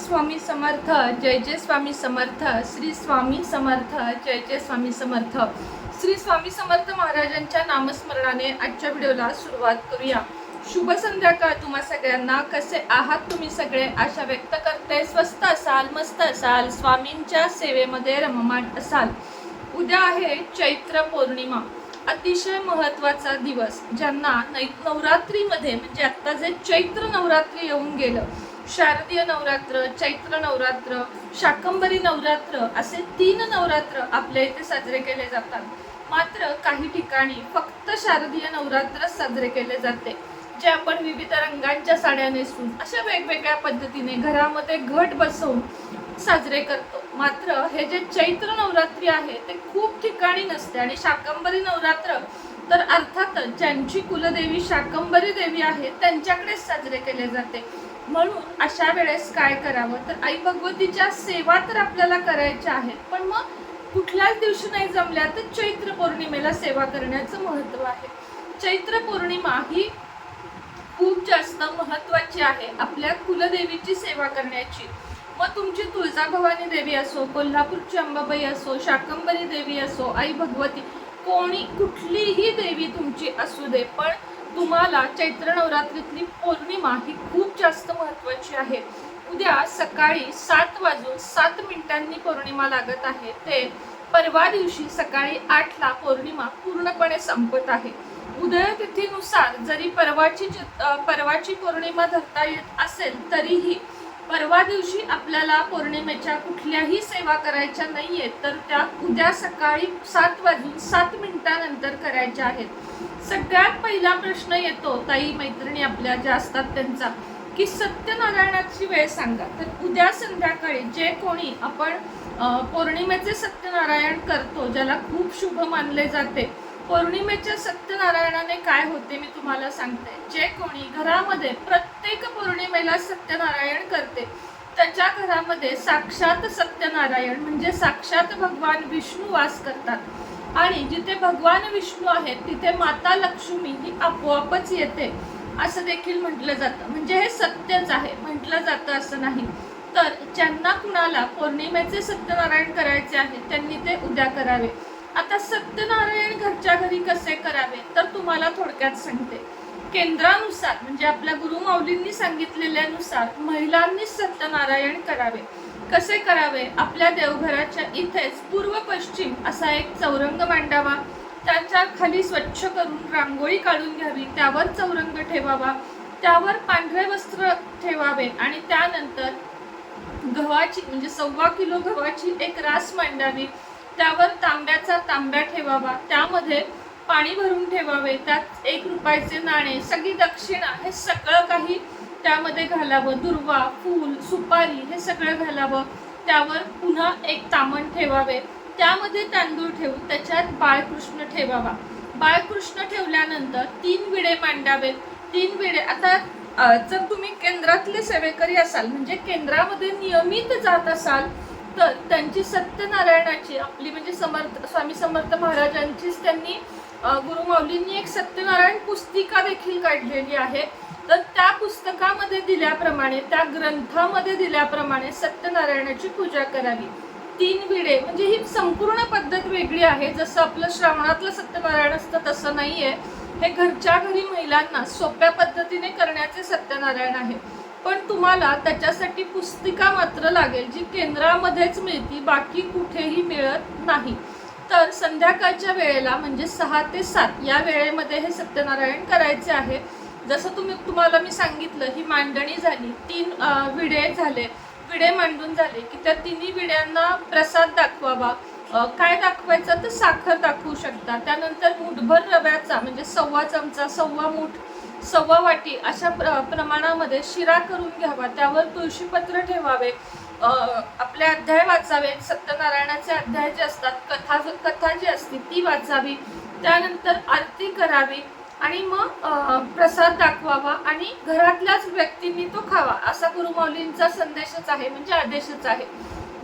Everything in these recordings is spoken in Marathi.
स्वामी समर्थ, जय जय स्वामी समर्थ, श्री स्वामी समर्थ, जय जय स्वामी समर्थ. श्री स्वामी समर्थ महाराजांच्या नामस्मरणाने आजच्या व्हिडिओला सुरुवात करूया. शुभ संध्याकाळ तुम्हा सगळ्यांना. कसे आहात तुम्ही सगळे? आशा व्यक्त करते स्वस्त असाल, मस्त असाल, स्वामींच्या सेवेमध्ये रममाण असाल. उद्या आहे चैत्र पौर्णिमा, अतिशय महत्त्वाचा दिवस. ज्यांना नवरात्रीमध्ये म्हणजे आता जे चैत्र नवरात्री येऊन गेलं, शारदीय नवरात्र, चैत्र नवरात्र, शाकंभरी नवरात्र असे 3 नवरात्र आपल्या इथे साजरे केले जातात. मात्र काही ठिकाणी फक्त शारदीय नवरात्र साजरे केले जाते, जे आपण विविध रंगांच्या साड्या नेसून अशा वेगवेगळ्या पद्धतीने घरामध्ये घट बसवून साजरे करतो. मात्र हे जे चैत्र नवरात्री आहे ते खूप ठिकाणी नसते आणि शाकंभरी नवरात्र तर अर्थातच ज्यांची कुलदेवी शाकंभरी देवी आहे त्यांच्याकडेच साजरे केले जाते. म्हणून अशा वेळेस काय करावं तर आई भगवतीच्या सेवा तर आपल्याला करायच्या आहेत, पण मग कुठल्याच दिवशी नाही जमल्या तर चैत्र पौर्णिमेला सेवा करण्याचं महत्त्व आहे. चैत्र पौर्णिमा ही खूप जास्त महत्त्वाची आहे आपल्या कुलदेवीची सेवा करण्याची. मग तुमची तुळजाभवानी देवी असो, कोल्हापूरची अंबाबाई असो, शाकंभरी देवी असो, आई भगवती, कुठलीही देवी तुमची असू दे, पण तुम्हाला चैत्र नवरात्रीतली पौर्णिमा ही खूप जास्त महत्त्वाची आहे. उद्या सकाळी 7:07 पौर्णिमा लागत आहे. ते परवा दिवशी सकाळी 8ला पौर्णिमा पूर्णपणे संपत आहे. उदयतिथीनुसार जरी परवाची पौर्णिमा धरता येत असेल तरीही परवा दिवशी आपल्याला पौर्णिमेच्या कुठल्याही सेवा करायच्या नाहीयेत, तर त्या उद्या सकाळी 7:07 करायच्या आहेत. सगळ्यात पहिला प्रश्न येतो ताई मैत्रिणी आपल्या ज्या असतात त्यांचा, की सत्यनारायणाची वेळ सांगा. तर उद्या संध्याकाळी जे कोणी आपण पौर्णिमेचे सत्यनारायण करतो, ज्याला खूप शुभ मानले जाते, पौर्णिमेच्या सत्यनारायणाने काय होते मी तुम्हाला सांगते. जे कोणी घरामध्ये प्रत्येक पौर्णिमेला सत्यनारायण करते त्याच्या घरामध्ये साक्षात सत्यनारायण म्हणजे साक्षात भगवान विष्णू वास करतात. आणि जिथे भगवान विष्णू आहेत तिथे माता लक्ष्मी ही आपोआपच येते असं देखील म्हटलं जातं. म्हणजे हे सत्यच आहे, म्हटलं जातं असं नाही. तर ज्यांना कुणाला पौर्णिमेचे सत्यनारायण करायचे आहे त्यांनी ते उद्या करावे. आता सत्यनारायण घरच्या घरी कसे करावे तर तुम्हाला थोडक्यात सांगते. केंद्रानुसार म्हणजे आपल्या गुरुमाऊलींनी सांगितलेल्यानुसार महिलांनी सत्यनारायण करावे. कसे करावे? आपल्या देवघराच्या इथेच पूर्व पश्चिम असा एक चौरंग मांडावा. त्याच्या खाली स्वच्छ करून रांगोळी काढून घ्यावी. त्यावर चौरंग ठेवावा. त्यावर पांढरे वस्त्र ठेवावे आणि त्यानंतर गव्हाची म्हणजे 1.25 किलो गव्हाची एक रास मांडावी. त्यावर तांब्याचा तांब्या ठेवावा. त्यामध्ये पाणी भरून ठेवावे. त्यात 1 रुपयाचे नाणे, सगळी दक्षिणा हे सगळं काही त्यामध्ये घालावं. दुर्वा, फूल, सुपारी हे सगळं घालावं. त्यावर पुन्हा एक तामण ठेवावे. त्यामध्ये तांदूळ ठेवून त्याच्यात बाळकृष्ण ठेवावा. बाळकृष्ण ठेवल्यानंतर 3 विडे मांडावेत. 3 विडे आता जर तुम्ही केंद्रातले सेवेकरी असाल म्हणजे केंद्रामध्ये नियमित जात असाल तर त्यांची सत्यनारायणाची आपली म्हणजे स्वामी समर्थ महाराजांचीच त्यांनी गुरुमाऊलींनी एक सत्यनारायण पुस्तिका देखील काढलेली आहे. तर त्या पुस्तकामध्ये दिल्याप्रमाणे, त्या ग्रंथामध्ये दिल्याप्रमाणे सत्यनारायणाची पूजा करावी. 3 विडे म्हणजे ही संपूर्ण पद्धत वेगळी आहे. जसं आपलं श्रावणातलं सत्यनारायण असतं तसं नाहीये. हे घरच्या घरी महिलांना सोप्या पद्धतीने करण्याचे सत्यनारायण आहे. पण तुम्हाला त्याच्यासाठी पुस्तिका मात्र लागेल, जी केंद्रामध्येच मिळते, बाकी कुठेही मिळत नाही. तर संध्याकाळच्या वेळेला म्हणजे 6 ते 7 या वेळेमध्ये हे सत्यनारायण करायचे आहे. जसं तुम्हाला मी सांगितलं, ही मांडणी झाली, 3 विडे झाले, विडे मांडून झाले की त्या 3 विड्यांना प्रसाद दाखवावा. काय दाखवायचं तर साखर दाखवू शकता. त्यानंतर मुठभर रव्याचा म्हणजे 1.25 चमचा, 1.25 मूठ, 1.25 वाटी अशा प्रमाणामध्ये शिरा करून घ्यावा. त्यावर तुळशीपत्र ठेवावे. आपले अध्याय वाचावे. सत्यनारायणाचे अध्याय जे असतात, कथा जी असते ती वाचावी. त्यानंतर आरती करावी आणि मग प्रसाद दाखवावा आणि घरातल्याच व्यक्तींनी तो खावा असा गुरुमाऊलींचा संदेशच आहे, म्हणजे आदेशच आहे.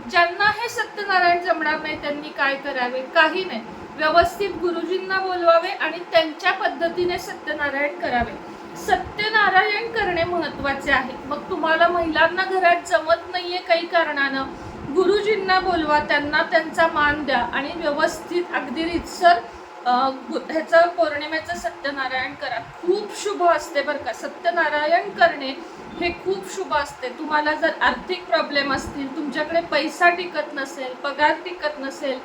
ज्यांना हे सत्यनारायण जमणार नाही त्यांनी काय करावे? काही नाही, व्यवस्थित गुरुजींना बोलवावे आणि त्यांच्या पद्धतीने सत्यनारायण करावे. सत्यनारायण करणे महत्वाचे आहे. मग तुम्हाला महिलांना घरात जमत नाहीये काही कारणानं, गुरुजींना बोलवा, त्यांना त्यांचा मान द्या आणि व्यवस्थित अगदी रीतसर ह्याचं पौर्णिमेचं सत्यनारायण करा. खूप शुभ असते बरं का. सत्यनारायण करणे हे खूप शुभ असते. तुम्हाला जर आर्थिक प्रॉब्लेम असतील, तुमच्याकडे पैसा टिकत नसेल, पगार टिकत नसेल,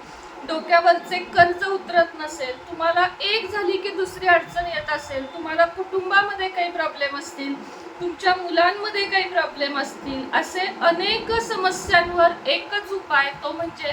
डोक्यावरचे कर्ज उतरत नसेल, तुम्हाला एक झाली की दुसरी अडचण येत असेल, तुम्हाला कुटुंबामध्ये काही प्रॉब्लेम असतील, तुमच्या मुलांमध्ये काही प्रॉब्लेम असतील, असे अनेक समस्यांवर एकच उपाय, तो म्हणजे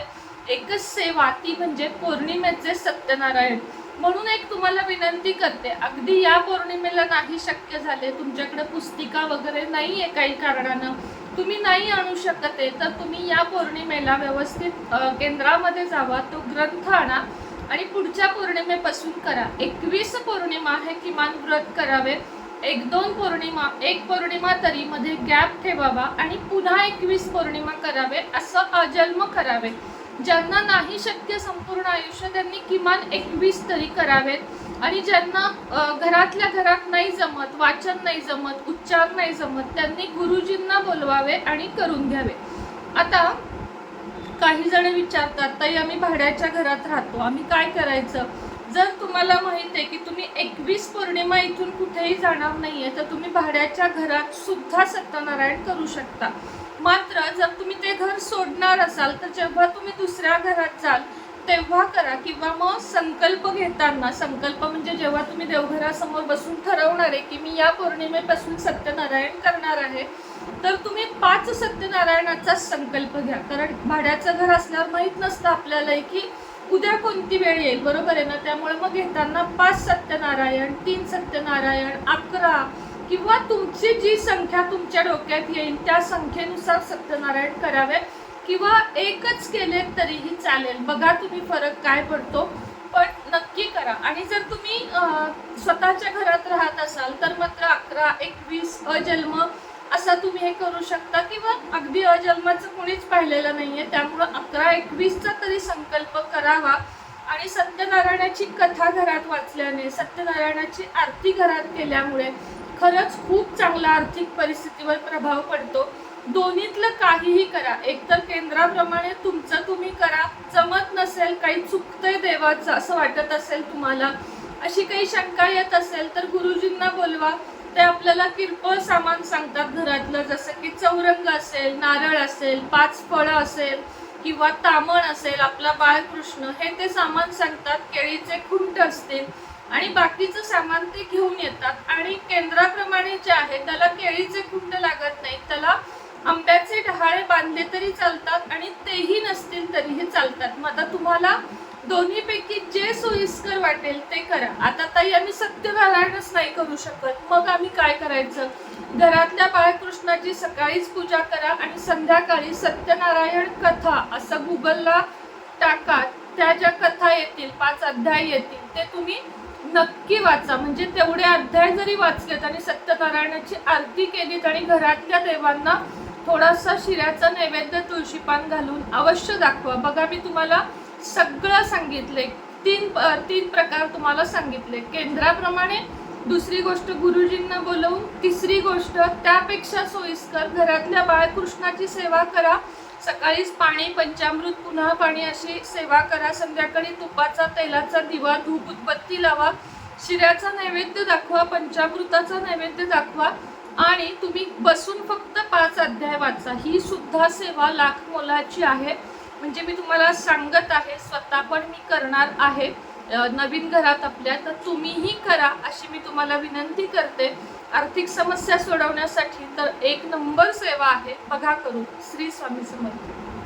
एकच सेवा, ती म्हणजे पौर्णिमेचे सत्यनारायण. म्हणून एक तुम्हाला विनंती करते, अगदी या पौर्णिमेला नाही शक्य झाले, तुमच्याकडे पुस्तिका वगैरे नाही आहे काही कारणानं, तुम्ही नाही आणू शकत आहे, तर तुम्ही या पौर्णिमेला व्यवस्थित केंद्रामध्ये जावा, तो ग्रंथ आणा आणि पुढच्या पौर्णिमेपासून करा. 21 पौर्णिमा हे किमान व्रत करावे. 1-2 पौर्णिमा, एक पौर्णिमा तरी मध्ये गॅप ठेवावा आणि पुन्हा 21 पौर्णिमा करावे, असं अजन्म करावे. ज्यांना नाही शक्य संपूर्ण आयुष्य, त्यांनी किमान 21 तरी करावेत. आणि ज्यांना घरातल्या घरात नाही जमत, वाचन नाही जमत, उच्चार नाही जमत, त्यांनी गुरुजींना बोलवावे आणि करून घ्यावे. आता काही जण विचारतात, ताई आम्ही भाड्याच्या घरात राहतो, आम्ही काय करायचं? जर तुम्हाला माहित आहे की तुम्ही 21 पौर्णिमा इथून कुठेही जाणार नाहीये, तर तुम्ही भाड्याच्या घरात सुद्धा सत्यनारायण करू शकता. मात्र जर तुम्ही ते घर सोडणार असाल, तर जेव्हा तुम्ही दुसऱ्या घरात जाल तेव्हा करा. किंवा मग संकल्प घेताना, संकल्प म्हणजे जेव्हा तुम्ही देवघरासमोर बसून ठरवणार आहे की मी या पौर्णिमेपासून सत्यनारायण करणार आहे, तर तुम्ही 5 सत्यनारायणाचा संकल्प घ्या. कारण भाड्याचं घर असल्यावर माहीत नसतं आपल्याला की उद्या कोणती वेळ येईल, बरोबर आहे ना. त्यामुळे मग घेताना 5 सत्यनारायण, 3 सत्यनारायण, 11 किंवा तुमची जी संख्या तुमच्या डोक्यात येईल त्या संख्येनुसार सत्यनारायण करावे. किंवा एकच केले तरीही चालेल, बघा तुम्ही फरक काय पडतो, पण नक्की करा. आणि जर तुम्ही स्वतःच्या घरात राहत असाल तर मात्र 11, 21 अजन्म असा तुम्ही हे करू शकता. किंवा अगदी अजन्माचं कोणीच पाहिलेलं नाहीये, त्यामुळं 11, 21चा तरी संकल्प करावा. आणि सत्यनारायणाची कथा घरात वाचल्याने, सत्यनारायणाची आरती घरात केल्यामुळे खरंच खूप चांगला आर्थिक परिस्थितीवर प्रभाव पडतो. दोन्हीतलं काहीही करा, एकतर केंद्राप्रमाणे तुमचं तुम्ही करा, जमत नसेल, काही चुकतंय देवाचं असं वाटत असेल तुम्हाला, अशी काही शंका येत असेल, तर गुरुजींना बोलवा. ते आपल्याला किरकोळ सामान सांगतात घरातलं, जसं की चौरंग असेल, नारळ असेल, 5 फळं असेल किंवा तामण असेल, आपला बाळकृष्ण, हे ते सामान सांगतात. केळीचे खुंट असतील आणि बाकीचं सामान ते घेऊन येतात. आणि केंद्राप्रमाणे जे आहे त्याला केळीचे खुंट लागत नाहीत, त्याला आंब्याचे डहाळे बांधले तरी चालतात आणि तेही नसतील तरीही चालतात. मग आता तुम्हाला दोन्हीपैकी जे सोयीस्कर वाटेल ते करा. आता ताई आम्ही सत्यनारायणच नाही करू शकत, मग आम्ही काय करायचं? घरातल्या बाळकृष्णाची सकाळीच पूजा करा आणि संध्याकाळी सत्यनारायण कथा असं गुगलला टाका. त्या ज्या कथा येतील, 5 अध्याय येतील, ते तुम्ही नक्की वाचा. म्हणजे तेवढे अध्याय जरी वाचलेत आणि सत्यनारायणाची आरती केलीत आणि घरातल्या देवांना थोडासा शिऱ्याचा नैवेद्य तुळशीपान घालून अवश्य दाखवा. बघा मी तुम्हाला सगळं सांगितले, 3 प्रकार तुम्हाला सांगितले. केंद्राप्रमाणे, दुसरी गोष्ट गुरुजींना बोलवून, तिसरी गोष्ट त्यापेक्षा सोयीस्कर घरातल्या बाळकृष्णाची सेवा करा. सकाळीच पाणी, पंचामृत, पुन्हा पाणी अशी सेवा करा. संध्याकाळी तुपाचा, तेलाचा दिवा, धूप, उदबत्ती लावा. शिऱ्याचा नैवेद्य दाखवा, पंचामृताचा नैवेद्य दाखवा आणि तुम्ही बसून फक्त 5 अध्याय वाचा. ही सुद्धा सेवा लाख मोलाची आहे. म्हणजे मी तुम्हाला सांगत आहे, स्वतः पण मी करणार आहे नवीन घरात आपल्या, तर तुम्हीही करा अशी मी तुम्हाला विनंती करते. आर्थिक समस्या सोडवण्यासाठी तर 1 नंबर सेवा आहे, बघा करू. श्री स्वामी समर्थ.